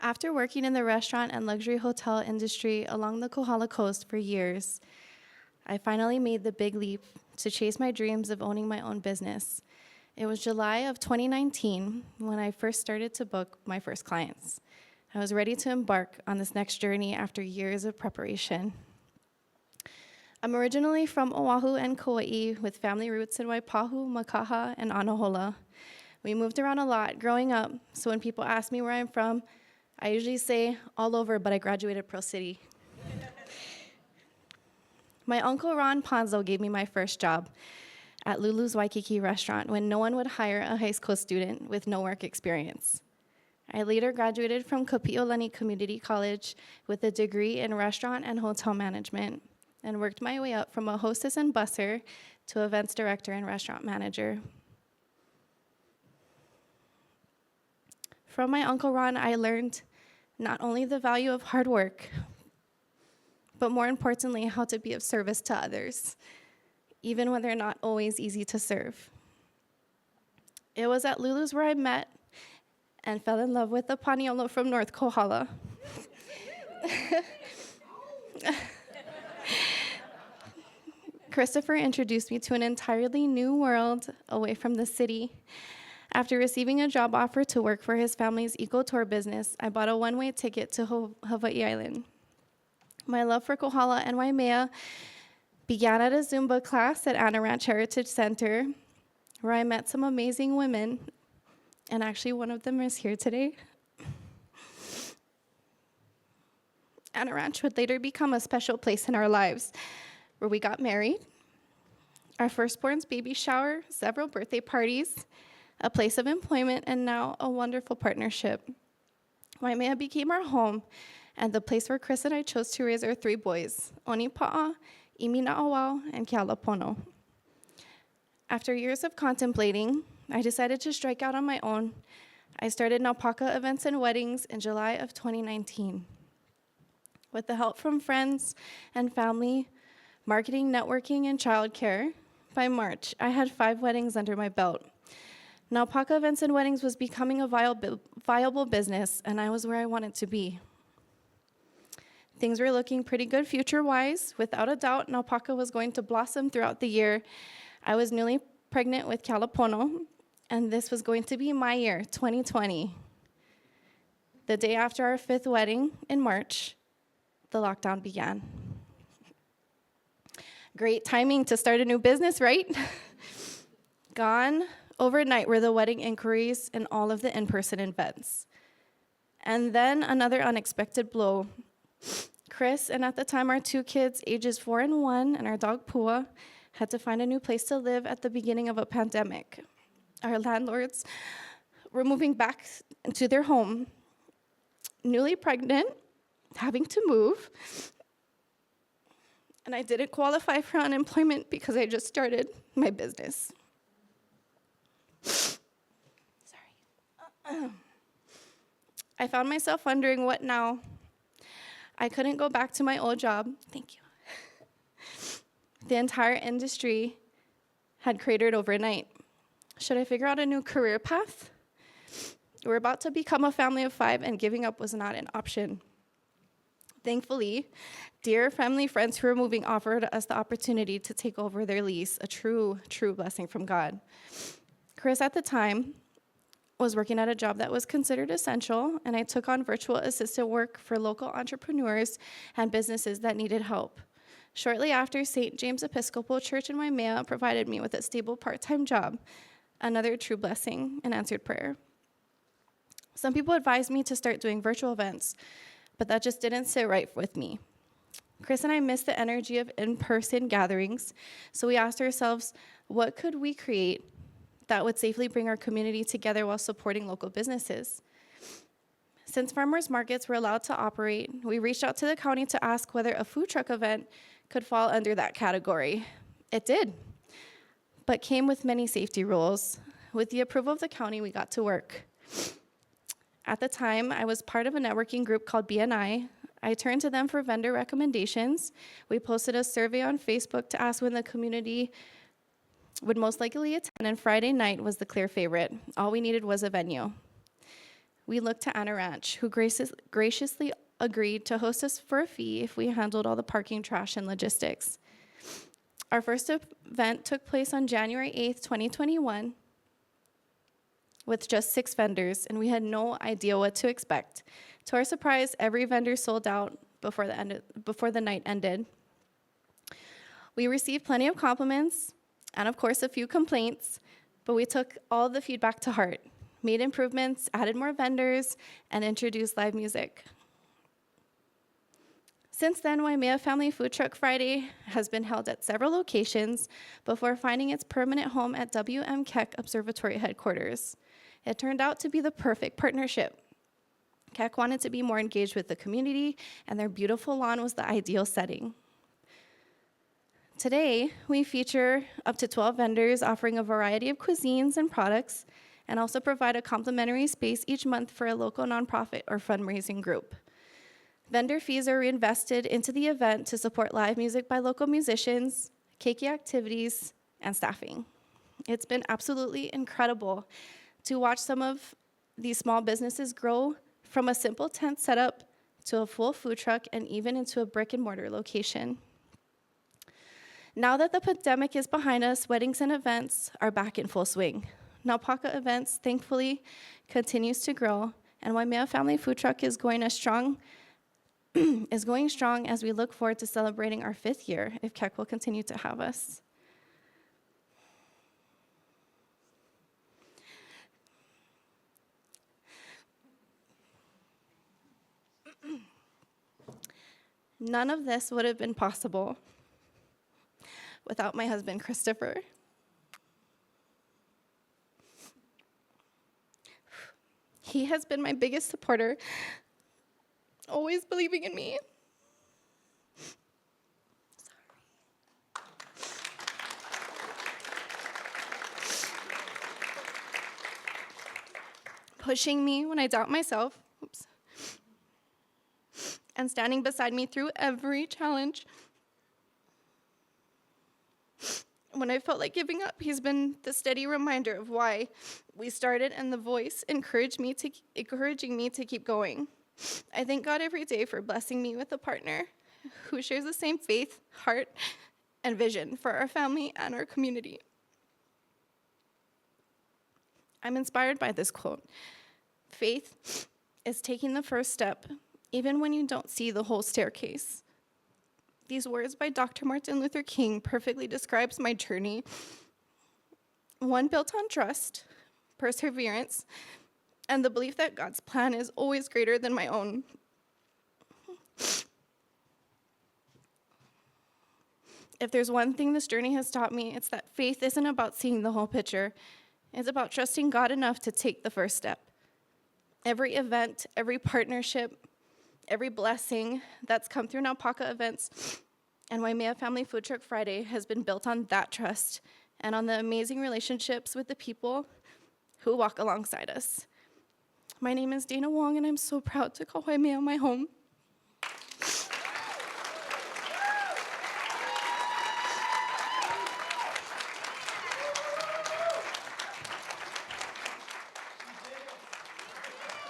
After working in the restaurant and luxury hotel industry along the Kohala coast for years, I finally made the big leap to chase my dreams of owning my own business. It was July of 2019 when I first started to book my first clients. I was ready to embark on this next journey after years of preparation. I'm originally from Oahu and Kauai with family roots in Waipahu, Makaha, and Anahola. We moved around a lot growing up, so when people ask me where I'm from, I usually say all over, but I graduated Pearl City. My uncle Ron Ponzo gave me my first job at Lulu's Waikiki restaurant when no one would hire a high school student with no work experience. I later graduated from Kapi'olani Community College with a degree in restaurant and hotel management and worked my way up from a hostess and busser to events director and restaurant manager. From my Uncle Ron, I learned not only the value of hard work, but more importantly, how to be of service to others, even when they're not always easy to serve. It was at Lulu's where I met and fell in love with the Paniolo from North Kohala. Christopher introduced me to an entirely new world away from the city. After receiving a job offer to work for his family's eco-tour business, I bought a one-way ticket to Hawaiʻi Island. My love for Kohala and Waimea began at a Zumba class at Anna Ranch Heritage Center, where I met some amazing women, and actually one of them is here today. Anna Ranch would later become a special place in our lives, where we got married, our firstborn's baby shower, several birthday parties, a place of employment, and now a wonderful partnership. Waimea became our home and the place where Chris and I chose to raise our three boys, Onipa'a, Imina'awao, and Kealapono. After years of contemplating, I decided to strike out on my own. I started Naupaka Events and Weddings in July of 2019. With the help from friends and family, marketing, networking, and childcare, by March, I had 5 weddings under my belt. Naupaka Events and Weddings was becoming a viable business, and I was where I wanted to be. Things were looking pretty good future-wise. Without a doubt, Naupaka was going to blossom throughout the year. I was newly pregnant with Kealapono, and this was going to be my year, 2020. The day after our 5th wedding in March, the lockdown began. Great timing to start a new business, right? Gone overnight were the wedding inquiries and all of the in-person events. And then another unexpected blow. Chris, and at the time our 2 kids, ages 4 and 1, and our dog Pua, had to find a new place to live at the beginning of a pandemic. Our landlords were moving back into their home, newly pregnant, having to move, and I didn't qualify for unemployment because I just started my business. I found myself wondering, what now? I couldn't go back to my old job. Thank you. The entire industry had cratered overnight. Should I figure out a new career path? We're about to become a family of 5, and giving up was not an option. Thankfully, dear family friends who were moving offered us the opportunity to take over their lease, a true blessing from God. Chris, at the time, was working at a job that was considered essential, and I took on virtual assistant work for local entrepreneurs and businesses that needed help. Shortly after, St. James Episcopal Church in Waimea provided me with a stable part-time job, another true blessing and answered prayer. Some people advised me to start doing virtual events, but that just didn't sit right with me. Chris and I missed the energy of in-person gatherings, so we asked ourselves, what could we create that would safely bring our community together while supporting local businesses? Since farmers markets were allowed to operate, we reached out to the county to ask whether a food truck event could fall under that category. It did, but came with many safety rules. With the approval of the county, we got to work. At the time, I was part of a networking group called BNI. I turned to them for vendor recommendations. We posted a survey on Facebook to ask when the community would most likely attend, and Friday night was the clear favorite. All we needed was a venue. we looked to Anna Ranch, who graciously agreed to host us for a fee if we handled all the parking, trash, and logistics. Our first event took place on January 8th, 2021, with just 6 vendors, and we had no idea what to expect. To our surprise, every vendor sold out before the night ended. We received plenty of compliments, and of course, a few complaints, but we took all the feedback to heart, made improvements, added more vendors, and introduced live music. Since then, Waimea Family Food Truck Friday has been held at several locations before finding its permanent home at WM Keck Observatory headquarters. It turned out to be the perfect partnership. Keck wanted to be more engaged with the community, and their beautiful lawn was the ideal setting. Today, we feature up to 12 vendors offering a variety of cuisines and products, and also provide a complimentary space each month for a local nonprofit or fundraising group. Vendor fees are reinvested into the event to support live music by local musicians, keiki activities, and staffing. It's been absolutely incredible to watch some of these small businesses grow from a simple tent setup to a full food truck and even into a brick and mortar location. Now that the pandemic is behind us, weddings and events are back in full swing. Naupaka Events, thankfully, continues to grow, and Waimea Family Food Truck is going strong as we look forward to celebrating our 5th year, if Keck will continue to have us. None of this would have been possible without my husband, Christopher. He has been my biggest supporter, always believing in me. Pushing me when I doubt myself. And standing beside me through every challenge. When I felt like giving up, he's been the steady reminder of why we started, and the voice encouraging me to keep going. I thank God every day for blessing me with a partner who shares the same faith, heart, and vision for our family and our community. I'm inspired by this quote. Faith is taking the first step, even when you don't see the whole staircase. These words by Dr. Martin Luther King perfectly describes my journey. One built on trust, perseverance, and the belief that God's plan is always greater than my own. If there's one thing this journey has taught me, it's that faith isn't about seeing the whole picture. It's about trusting God enough to take the first step. Every event, every partnership, every blessing that's come through Naupaka Events and Waimea Family Food Truck Friday has been built on that trust and on the amazing relationships with the people who walk alongside us. My name is Dayna Wong, and I'm so proud to call Waimea my home.